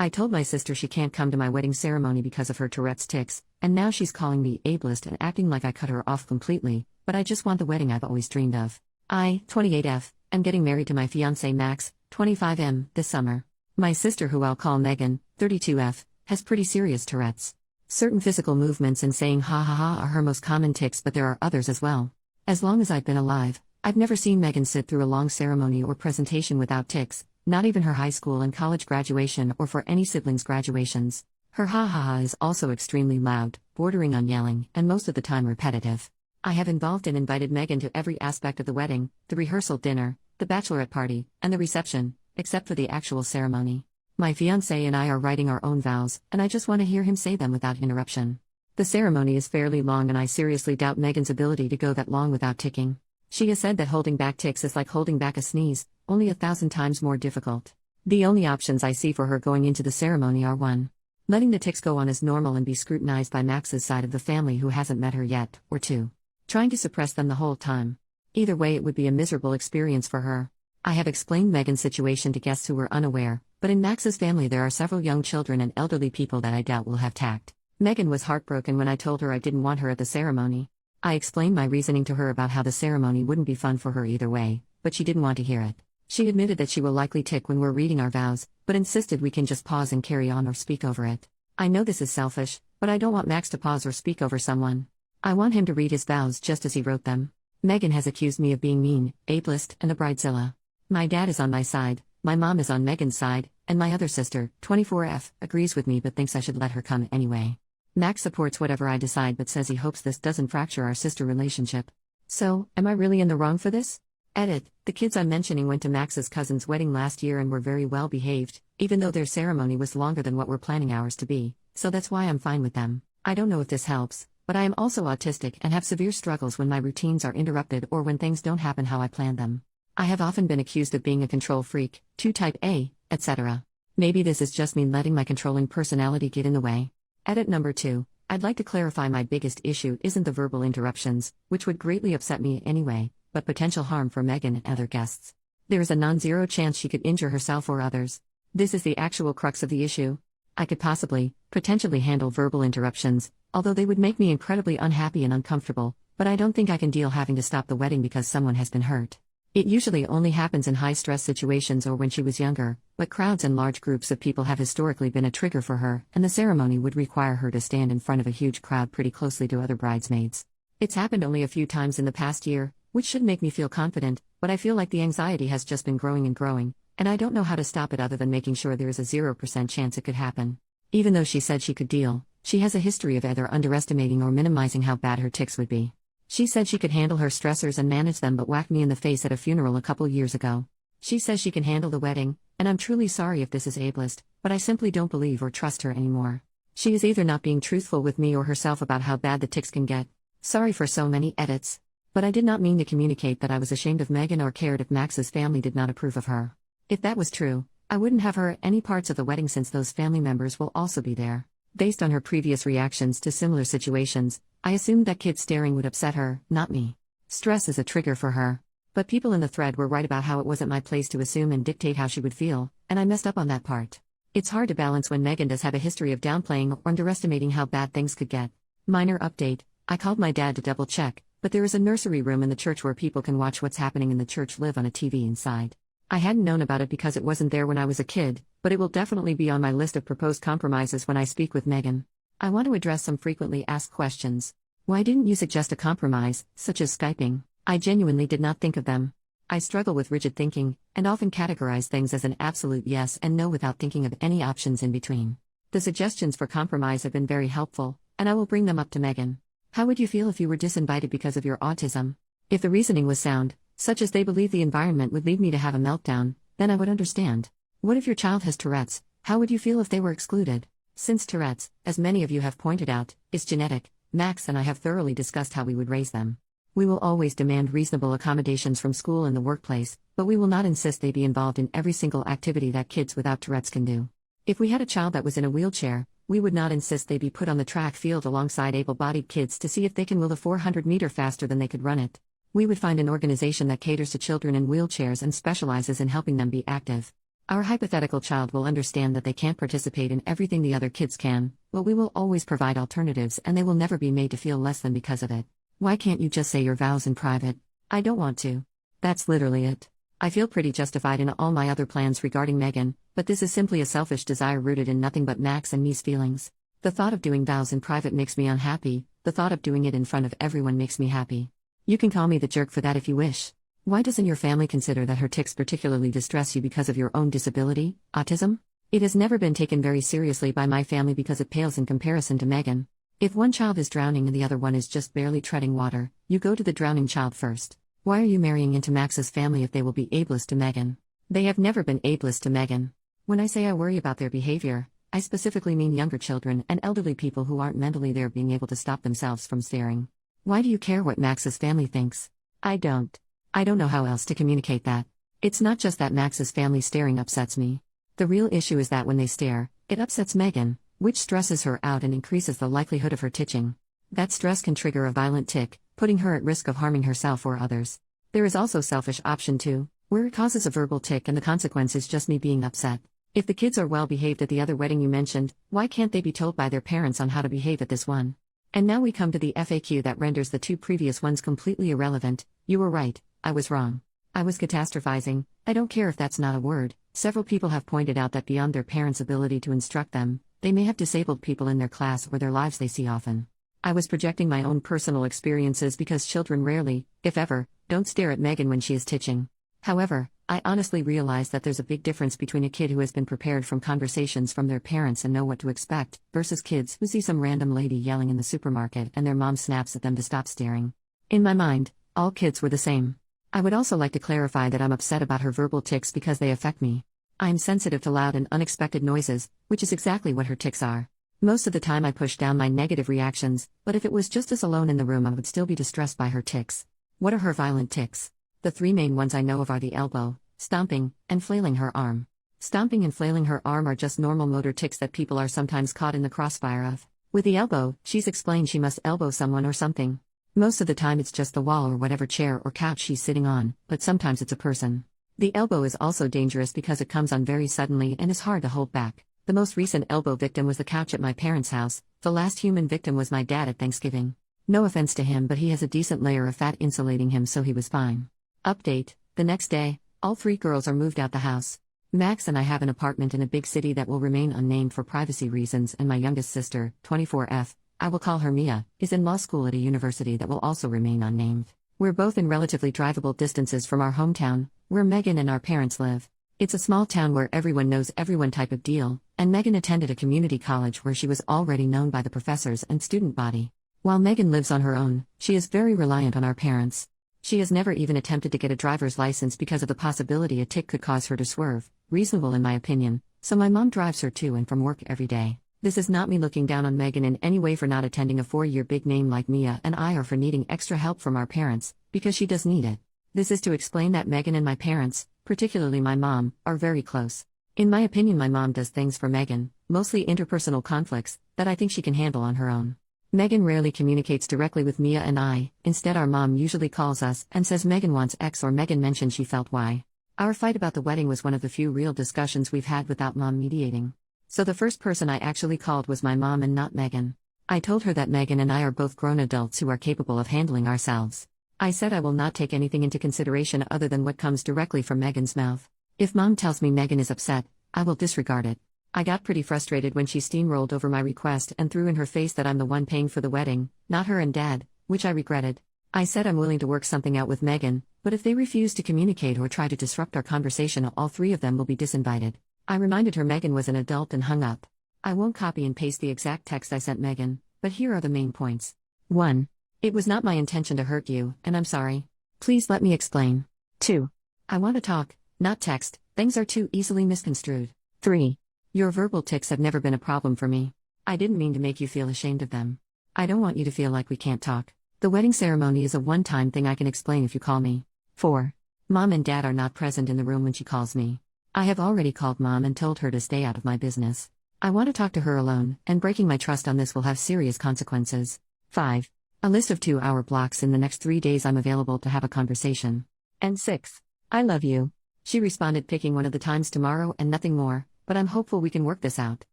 I told my sister she can't come to my wedding ceremony because of her Tourette's tics, and now she's calling me ableist and acting like I cut her off completely, but I just want the wedding I've always dreamed of. I, 28F, am getting married to my fiancé Max, 25M, this summer. My sister, who I'll call Megan, 32F, has pretty serious Tourette's. Certain physical movements and saying ha ha ha are her most common tics, but there are others as well. As long as I've been alive, I've never seen Megan sit through a long ceremony or presentation without tics, not even her high school and college graduation or for any siblings' graduations. Her ha ha ha is also extremely loud, bordering on yelling, and most of the time repetitive. I have involved and invited Megan to every aspect of the wedding, the rehearsal dinner, the bachelorette party, and the reception, except for the actual ceremony. My fiancé and I are writing our own vows, and I just want to hear him say them without interruption. The ceremony is fairly long, and I seriously doubt Megan's ability to go that long without ticking. She has said that holding back tics is like holding back a sneeze, only 1,000 times more difficult. The only options I see for her going into the ceremony are 1. Letting the tics go on as normal and be scrutinized by Max's side of the family who hasn't met her yet, or 2. Trying to suppress them the whole time. Either way, it would be a miserable experience for her. I have explained Megan's situation to guests who were unaware, but in Max's family there are several young children and elderly people that I doubt will have tact. Megan was heartbroken when I told her I didn't want her at the ceremony. I explained my reasoning to her about how the ceremony wouldn't be fun for her either way, but she didn't want to hear it. She admitted that she will likely tic when we're reading our vows, but insisted we can just pause and carry on or speak over it. I know this is selfish, but I don't want Max to pause or speak over someone. I want him to read his vows just as he wrote them. Megan has accused me of being mean, ableist, and a bridezilla. My dad is on my side, my mom is on Megan's side, and my other sister, 24F, agrees with me but thinks I should let her come anyway. Max supports whatever I decide but says he hopes this doesn't fracture our sister relationship. So, am I really in the wrong for this? Edit: the kids I'm mentioning went to Max's cousin's wedding last year and were very well behaved, even though their ceremony was longer than what we're planning ours to be, so that's why I'm fine with them. I don't know if this helps, but I am also autistic and have severe struggles when my routines are interrupted or when things don't happen how I planned them. I have often been accused of being a control freak, 2 type A, etc. Maybe this is just me letting my controlling personality get in the way. Edit number 2. I'd like to clarify my biggest issue isn't the verbal interruptions, which would greatly upset me anyway, but potential harm for Megan and other guests. There is a non-zero chance she could injure herself or others. This is the actual crux of the issue. I could potentially handle verbal interruptions, although they would make me incredibly unhappy and uncomfortable, but I don't think I can deal having to stop the wedding because someone has been hurt. It usually only happens in high-stress situations or when she was younger, but crowds and large groups of people have historically been a trigger for her, and the ceremony would require her to stand in front of a huge crowd pretty closely to other bridesmaids. It's happened only a few times in the past year, which should make me feel confident, but I feel like the anxiety has just been growing and growing, and I don't know how to stop it other than making sure there is a 0% chance it could happen. Even though she said she could deal, she has a history of either underestimating or minimizing how bad her tics would be. She said she could handle her stressors and manage them but whacked me in the face at a funeral a couple years ago. She says she can handle the wedding, and I'm truly sorry if this is ableist, but I simply don't believe or trust her anymore. She is either not being truthful with me or herself about how bad the tics can get. Sorry for so many edits. But I did not mean to communicate that I was ashamed of Megan or cared if Max's family did not approve of her. If that was true, I wouldn't have her at any parts of the wedding since those family members will also be there. Based on her previous reactions to similar situations, I assumed that kids staring would upset her, not me. Stress is a trigger for her. But people in the thread were right about how it wasn't my place to assume and dictate how she would feel, and I messed up on that part. It's hard to balance when Megan does have a history of downplaying or underestimating how bad things could get. Minor update: I called my dad to double check, but there is a nursery room in the church where people can watch what's happening in the church live on a TV inside. I hadn't known about it because it wasn't there when I was a kid, but it will definitely be on my list of proposed compromises when I speak with Megan. I want to address some frequently asked questions. Why didn't you suggest a compromise, such as Skyping? I genuinely did not think of them. I struggle with rigid thinking, and often categorize things as an absolute yes and no without thinking of any options in between. The suggestions for compromise have been very helpful, and I will bring them up to Megan. How would you feel if you were disinvited because of your autism? If the reasoning was sound, such as they believe the environment would lead me to have a meltdown, then I would understand. What if your child has Tourette's? How would you feel if they were excluded? Since Tourette's, as many of you have pointed out, is genetic, Max and I have thoroughly discussed how we would raise them. We will always demand reasonable accommodations from school and the workplace, but we will not insist they be involved in every single activity that kids without Tourette's can do. If we had a child that was in a wheelchair, we would not insist they be put on the track field alongside able-bodied kids to see if they can will a 400-meter faster than they could run it. We would find an organization that caters to children in wheelchairs and specializes in helping them be active. Our hypothetical child will understand that they can't participate in everything the other kids can, but we will always provide alternatives and they will never be made to feel less than because of it. Why can't you just say your vows in private? I don't want to. That's literally it. I feel pretty justified in all my other plans regarding Megan, but this is simply a selfish desire rooted in nothing but Max and me's feelings. The thought of doing vows in private makes me unhappy, the thought of doing it in front of everyone makes me happy. You can call me the jerk for that if you wish. Why doesn't your family consider that her tics particularly distress you because of your own disability, autism? It has never been taken very seriously by my family because it pales in comparison to Megan. If one child is drowning and the other one is just barely treading water, you go to the drowning child first. Why are you marrying into Max's family if they will be ableist to Megan? They have never been ableist to Megan. When I say I worry about their behavior, I specifically mean younger children and elderly people who aren't mentally there being able to stop themselves from staring. Why do you care what Max's family thinks? I don't. I don't know how else to communicate that. It's not just that Max's family staring upsets me. The real issue is that when they stare, it upsets Megan, which stresses her out and increases the likelihood of her titching. That stress can trigger a violent tic, putting her at risk of harming herself or others. There is also selfish option 2, where it causes a verbal tic and the consequence is just me being upset. If the kids are well behaved at the other wedding you mentioned, why can't they be told by their parents on how to behave at this one? And now we come to the FAQ that renders the 2 previous ones completely irrelevant. You were right, I was wrong. I was catastrophizing. I don't care if that's not a word. Several people have pointed out that beyond their parents' ability to instruct them, they may have disabled people in their class or their lives they see often. I was projecting my own personal experiences because children rarely, if ever, don't stare at Megan when she is titching. However, I honestly realize that there's a big difference between a kid who has been prepared from conversations from their parents and know what to expect, versus kids who see some random lady yelling in the supermarket and their mom snaps at them to stop staring. In my mind, all kids were the same. I would also like to clarify that I'm upset about her verbal tics because they affect me. I'm sensitive to loud and unexpected noises, which is exactly what her tics are. Most of the time I push down my negative reactions, but if it was just us alone in the room I would still be distressed by her tics. What are her violent tics? The 3 main ones I know of are the elbow, stomping, and flailing her arm. Stomping and flailing her arm are just normal motor tics that people are sometimes caught in the crossfire of. With the elbow, she's explained she must elbow someone or something. Most of the time it's just the wall or whatever chair or couch she's sitting on, but sometimes it's a person. The elbow is also dangerous because it comes on very suddenly and is hard to hold back. The most recent elbow victim was the couch at my parents' house. The last human victim was my dad at Thanksgiving. No offense to him, but he has a decent layer of fat insulating him, so he was fine. Update: the next day, all 3 girls are moved out the house. Max and I have an apartment in a big city that will remain unnamed for privacy reasons, and my youngest sister, 24F, I will call her Mia, is in law school at a university that will also remain unnamed. We're both in relatively drivable distances from our hometown, where Megan and our parents live. It's a small town where everyone knows everyone type of deal, and Megan attended a community college where she was already known by the professors and student body. While Megan lives on her own, she is very reliant on our parents. She has never even attempted to get a driver's license because of the possibility a tic could cause her to swerve, reasonable in my opinion, so my mom drives her to and from work every day. This is not me looking down on Megan in any way for not attending a 4-year big name like Mia and I, or for needing extra help from our parents, because she does need it. This is to explain that Megan and my parents, particularly my mom, are very close. In my opinion, my mom does things for Megan, mostly interpersonal conflicts, that I think she can handle on her own. Megan rarely communicates directly with Mia and I. Instead, our mom usually calls us and says Megan wants X or Megan mentioned she felt Y. Our fight about the wedding was one of the few real discussions we've had without mom mediating. So the first person I actually called was my mom and not Megan. I told her that Megan and I are both grown adults who are capable of handling ourselves. I said I will not take anything into consideration other than what comes directly from Megan's mouth. If mom tells me Megan is upset, I will disregard it. I got pretty frustrated when she steamrolled over my request and threw in her face that I'm the one paying for the wedding, not her and dad, which I regretted. I said I'm willing to work something out with Megan, but if they refuse to communicate or try to disrupt our conversation, all 3 of them will be disinvited. I reminded her Megan was an adult and hung up. I won't copy and paste the exact text I sent Megan, but here are the main points. 1. It was not my intention to hurt you, and I'm sorry. Please let me explain. 2. I want to talk, not text. Things are too easily misconstrued. 3. Your verbal tics have never been a problem for me. I didn't mean to make you feel ashamed of them. I don't want you to feel like we can't talk. The wedding ceremony is a one-time thing I can explain if you call me. 4. Mom and dad are not present in the room when she calls me. I have already called mom and told her to stay out of my business. I want to talk to her alone, and breaking my trust on this will have serious consequences. 5. A list of 2-hour blocks in the next 3 days I'm available to have a conversation. And 6. I love you. She responded picking one of the times tomorrow and nothing more, but I'm hopeful we can work this out.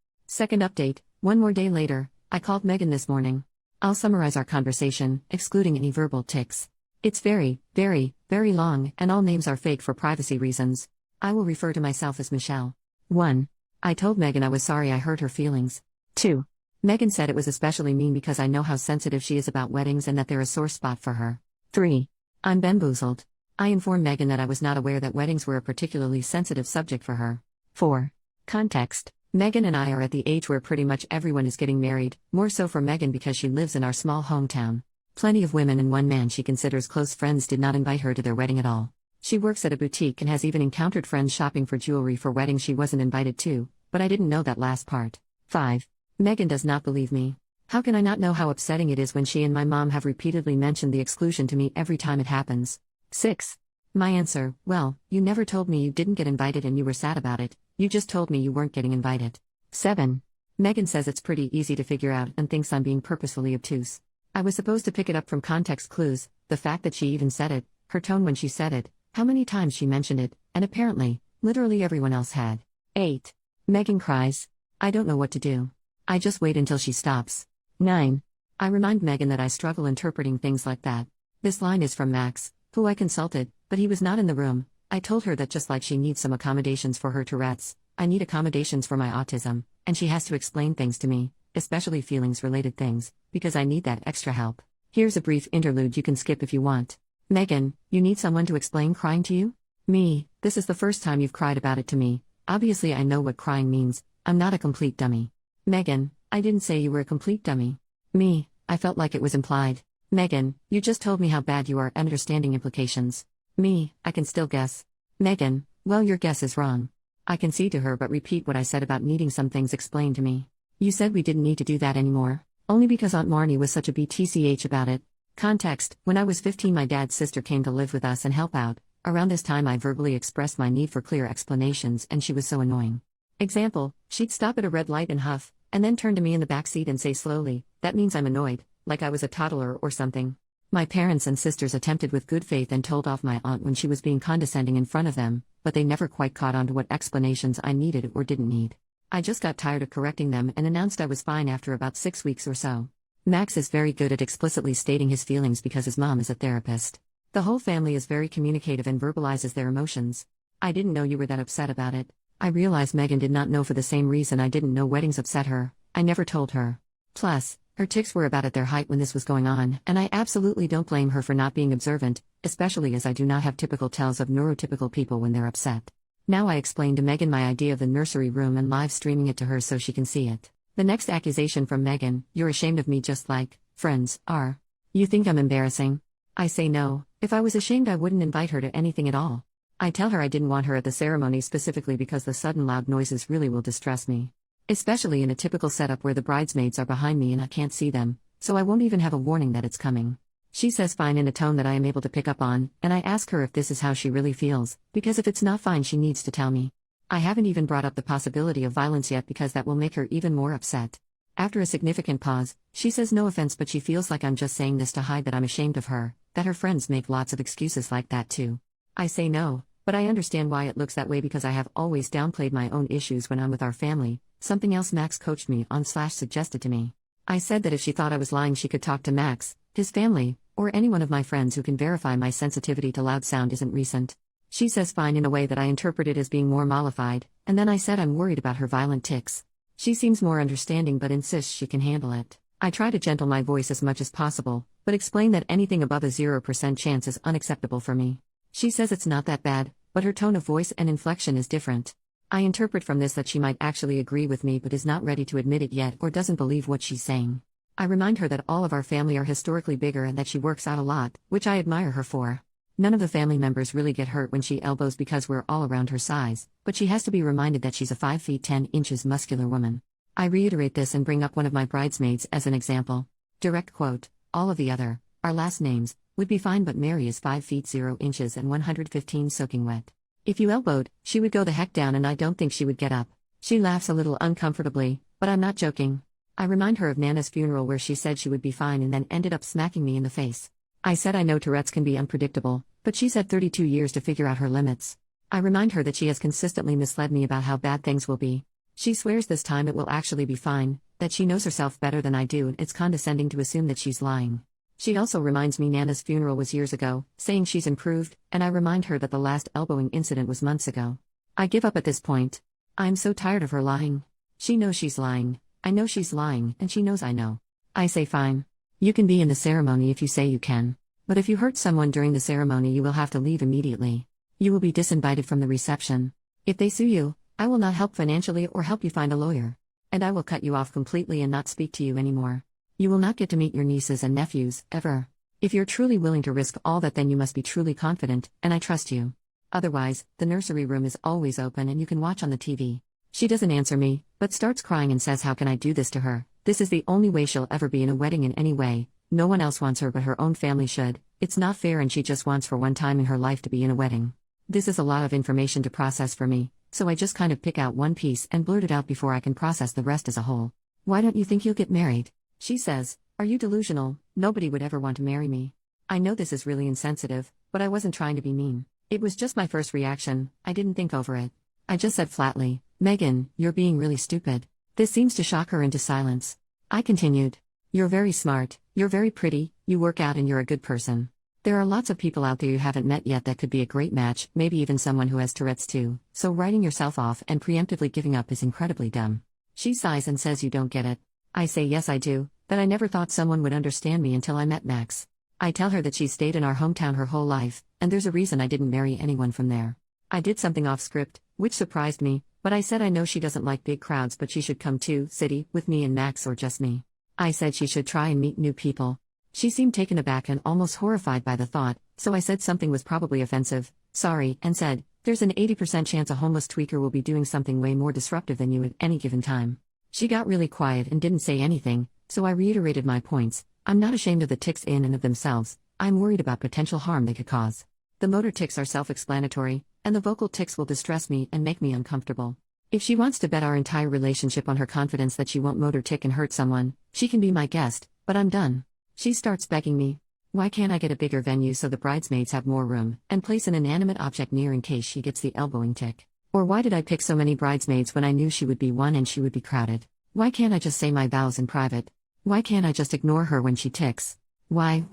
Second update, one more day later, I called Megan this morning. I'll summarize our conversation, excluding any verbal tics. It's very, very, very long, and all names are fake for privacy reasons. I will refer to myself as Michelle. 1. I told Megan I was sorry I hurt her feelings. 2. Megan said it was especially mean because I know how sensitive she is about weddings and that they're a sore spot for her. 3. I'm bamboozled. I informed Megan that I was not aware that weddings were a particularly sensitive subject for her. 4. Context. Megan and I are at the age where pretty much everyone is getting married, more so for Megan because she lives in our small hometown. Plenty of women and one man she considers close friends did not invite her to their wedding at all. She works at a boutique and has even encountered friends shopping for jewelry for weddings she wasn't invited to, but I didn't know that last part. 5. Megan does not believe me. How can I not know how upsetting it is when she and my mom have repeatedly mentioned the exclusion to me every time it happens? 6. My answer, well, you never told me you didn't get invited and you were sad about it, you just told me you weren't getting invited. 7. Megan says it's pretty easy to figure out and thinks I'm being purposefully obtuse. I was supposed to pick it up from context clues, the fact that she even said it, her tone when she said it, how many times she mentioned it, and apparently, literally everyone else had. 8. Megan cries. I don't know what to do. I just wait until she stops. 9. I remind Megan that I struggle interpreting things like that. This line is from Max, who I consulted, but he was not in the room. I told her that just like she needs some accommodations for her Tourette's, I need accommodations for my autism, and she has to explain things to me, especially feelings-related things, because I need that extra help. Here's a brief interlude you can skip if you want. Megan, you need someone to explain crying to you? Me, this is the first time you've cried about it to me. Obviously I know what crying means, I'm not a complete dummy. Megan, I didn't say you were a complete dummy. Me, I felt like it was implied. Megan, you just told me how bad you are at understanding implications. Me, I can still guess. Megan, well your guess is wrong. I concede to her but repeat what I said about needing some things explained to me. You said we didn't need to do that anymore. Only because Aunt Marnie was such a BTCH about it. Context, when I was 15 my dad's sister came to live with us and help out. Around this time I verbally expressed my need for clear explanations and she was so annoying. Example, she'd stop at a red light and huff, and then turn to me in the back seat and say slowly, that means I'm annoyed, like I was a toddler or something. My parents and sisters attempted with good faith and told off my aunt when she was being condescending in front of them, but they never quite caught on to what explanations I needed or didn't need. I just got tired of correcting them and announced I was fine after about 6 weeks or so. Max is very good at explicitly stating his feelings because his mom is a therapist. The whole family is very communicative and verbalizes their emotions. I didn't know you were that upset about it. I realized Megan did not know for the same reason I didn't know weddings upset her. I never told her. Plus, her tics were about at their height when this was going on, and I absolutely don't blame her for not being observant, especially as I do not have typical tells of neurotypical people when they're upset. Now I explained to Megan my idea of the nursery room and live streaming it to her so she can see it. The next accusation from Megan, you're ashamed of me just like friends are. You think I'm embarrassing? I say no, if I was ashamed I wouldn't invite her to anything at all. I tell her I didn't want her at the ceremony specifically because the sudden loud noises really will distress me. Especially in a typical setup where the bridesmaids are behind me and I can't see them, so I won't even have a warning that it's coming. She says fine in a tone that I am able to pick up on, and I ask her if this is how she really feels, because if it's not fine she needs to tell me. I haven't even brought up the possibility of violence yet because that will make her even more upset. After a significant pause, she says no offense but she feels like I'm just saying this to hide that I'm ashamed of her, that her friends make lots of excuses like that too. I say no, but I understand why it looks that way because I have always downplayed my own issues when I'm with our family, something else Max coached me on / suggested to me. I said that if she thought I was lying she could talk to Max, his family, or any one of my friends who can verify my sensitivity to loud sound isn't recent. She says fine in a way that I interpreted as being more mollified, and then I said I'm worried about her violent tics. She seems more understanding but insists she can handle it. I try to gentle my voice as much as possible, but explain that anything above a 0% chance is unacceptable for me. She says it's not that bad, but her tone of voice and inflection is different. I interpret from this that she might actually agree with me but is not ready to admit it yet or doesn't believe what she's saying. I remind her that all of our family are historically bigger and that she works out a lot, which I admire her for. None of the family members really get hurt when she elbows because we're all around her size, but she has to be reminded that she's a 5 feet 10 inches muscular woman. I reiterate this and bring up one of my bridesmaids as an example. Direct quote, all of the other, our last names, would be fine but Mary is 5 feet 0 inches and 115 soaking wet. If you elbowed, she would go the heck down and I don't think she would get up. She laughs a little uncomfortably, but I'm not joking. I remind her of Nana's funeral where she said she would be fine and then ended up smacking me in the face. I said I know Tourette's can be unpredictable, but she's had 32 years to figure out her limits. I remind her that she has consistently misled me about how bad things will be. She swears this time it will actually be fine, that she knows herself better than I do, and it's condescending to assume that she's lying. She also reminds me Nana's funeral was years ago, saying she's improved, and I remind her that the last elbowing incident was months ago. I give up at this point. I'm so tired of her lying. She knows she's lying, I know she's lying, and she knows I know. I say fine. You can be in the ceremony if you say you can. But if you hurt someone during the ceremony, you will have to leave immediately. You will be disinvited from the reception. If they sue you, I will not help financially or help you find a lawyer. And I will cut you off completely and not speak to you anymore. You will not get to meet your nieces and nephews, ever. If you're truly willing to risk all that, then you must be truly confident, and I trust you. Otherwise, the nursery room is always open and you can watch on the TV. She doesn't answer me, but starts crying and says, how can I do this to her? This is the only way she'll ever be in a wedding in any way. No one else wants her but her own family should. It's not fair, and she just wants for one time in her life to be in a wedding. This is a lot of information to process for me, so I just kind of pick out one piece and blurt it out before I can process the rest as a whole. Why don't you think you'll get married? She says, are you delusional? Nobody would ever want to marry me. I know this is really insensitive, but I wasn't trying to be mean. It was just my first reaction, I didn't think over it. I just said flatly, Megan, you're being really stupid. This seems to shock her into silence. I continued, you're very smart, you're very pretty, you work out, and you're a good person. There are lots of people out there you haven't met yet that could be a great match, maybe even someone who has Tourette's too, so writing yourself off and preemptively giving up is incredibly dumb. She sighs and says, you don't get it. I say yes I do, that I never thought someone would understand me until I met Max. I tell her that she's stayed in our hometown her whole life, and there's a reason I didn't marry anyone from there. I did something off script, which surprised me, but I said I know she doesn't like big crowds, but she should come to city with me and Max, or just me. I said she should try and meet new people. She seemed taken aback and almost horrified by the thought, so I said something was probably offensive, sorry, and said, there's an 80% chance a homeless tweaker will be doing something way more disruptive than you at any given time. She got really quiet and didn't say anything, so I reiterated my points. I'm not ashamed of the tics in and of themselves, I'm worried about potential harm they could cause. The motor tics are self-explanatory, and the vocal tics will distress me and make me uncomfortable. If she wants to bet our entire relationship on her confidence that she won't motor tic and hurt someone, she can be my guest, but I'm done. She starts begging me. Why can't I get a bigger venue so the bridesmaids have more room, and place an inanimate object near in case she gets the elbowing tic? Or why did I pick so many bridesmaids when I knew she would be one and she would be crowded? Why can't I just say my vows in private? Why can't I just ignore her when she tics? Why?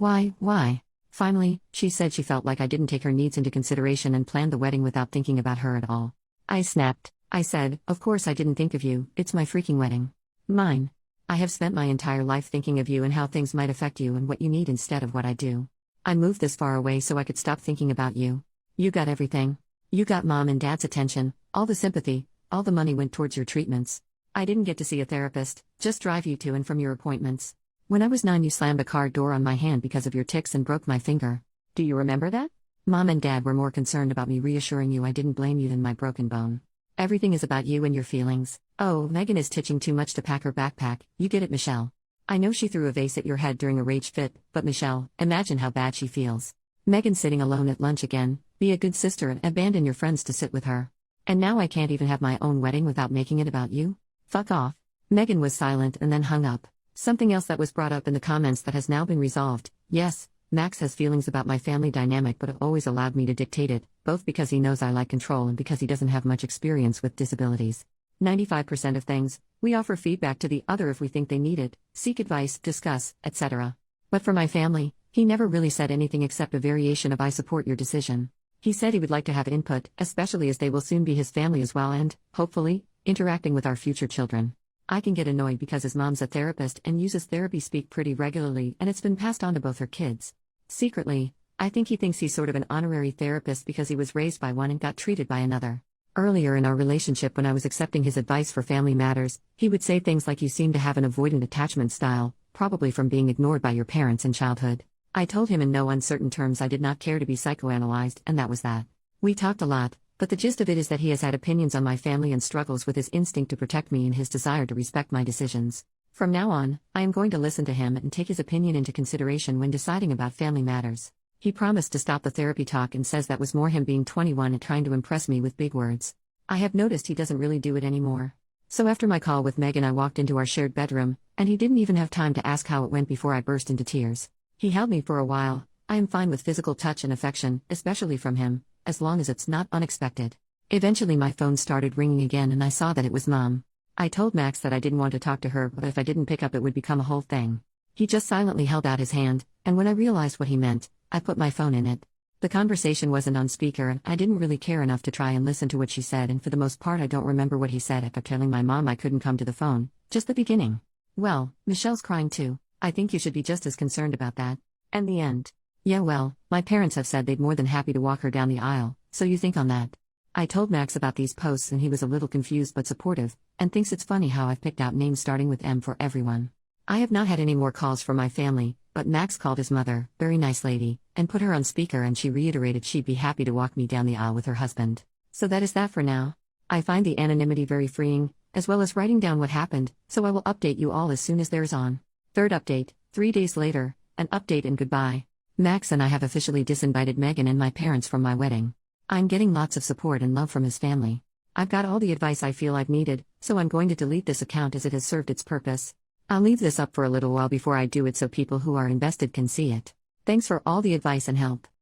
Finally, she said she felt like I didn't take her needs into consideration and planned the wedding without thinking about her at all. I snapped. I said, of course I didn't think of you, it's my freaking wedding. Mine. I have spent my entire life thinking of you and how things might affect you and what you need instead of what I do. I moved this far away so I could stop thinking about you. You got everything. You got mom and dad's attention, all the sympathy, all the money went towards your treatments. I didn't get to see a therapist, just drive you to and from your appointments. When I was 9, you slammed a car door on my hand because of your tics and broke my finger. Do you remember that? Mom and dad were more concerned about me reassuring you I didn't blame you than my broken bone. Everything is about you and your feelings. Oh, Megan is titching too much to pack her backpack, you get it, Michelle. I know she threw a vase at your head during a rage fit, but Michelle, imagine how bad she feels. Megan sitting alone at lunch again, be a good sister and abandon your friends to sit with her. And now I can't even have my own wedding without making it about you? Fuck off. Megan was silent and then hung up. Something else that was brought up in the comments that has now been resolved. Yes, Max has feelings about my family dynamic but always allowed me to dictate it, both because he knows I like control and because he doesn't have much experience with disabilities. 95% of things, we offer feedback to the other if we think they need it, seek advice, discuss, etc. But for my family, he never really said anything except a variation of I support your decision. He said he would like to have input, especially as they will soon be his family as well and, hopefully, interacting with our future children. I can get annoyed because his mom's a therapist and uses therapy speak pretty regularly and it's been passed on to both her kids. Secretly, I think he thinks he's sort of an honorary therapist because he was raised by one and got treated by another. Earlier in our relationship when I was accepting his advice for family matters, he would say things like you seem to have an avoidant attachment style, probably from being ignored by your parents in childhood. I told him in no uncertain terms I did not care to be psychoanalyzed and that was that. We talked a lot, but the gist of it is that he has had opinions on my family and struggles with his instinct to protect me and his desire to respect my decisions. From now on, I am going to listen to him and take his opinion into consideration when deciding about family matters. He promised to stop the therapy talk and says that was more him being 21 and trying to impress me with big words. I have noticed he doesn't really do it anymore. So after my call with Megan I walked into our shared bedroom, and he didn't even have time to ask how it went before I burst into tears. He held me for a while. I am fine with physical touch and affection, especially from him, as long as it's not unexpected. Eventually my phone started ringing again and I saw that it was Mom. I told Max that I didn't want to talk to her, but if I didn't pick up it would become a whole thing. He just silently held out his hand, and when I realized what he meant, I put my phone in it. The conversation wasn't on speaker and I didn't really care enough to try and listen to what she said, and for the most part I don't remember what he said after telling my mom I couldn't come to the phone, just the beginning. Well, Michelle's crying too. I think you should be just as concerned about that. And the end. Yeah, well, my parents have said they'd more than happy to walk her down the aisle, so you think on that. I told Max about these posts and he was a little confused but supportive, and thinks it's funny how I've picked out names starting with M for everyone. I have not had any more calls from my family, but Max called his mother, very nice lady, and put her on speaker, and she reiterated she'd be happy to walk me down the aisle with her husband. So that is that for now. I find the anonymity very freeing, as well as writing down what happened, so I will update you all as soon as there is on. Third update, 3 days later, an update and goodbye. Max and I have officially disinvited Megan and my parents from my wedding. I'm getting lots of support and love from his family. I've got all the advice I feel I've needed, so I'm going to delete this account as it has served its purpose. I'll leave this up for a little while before I do it so people who are invested can see it. Thanks for all the advice and help.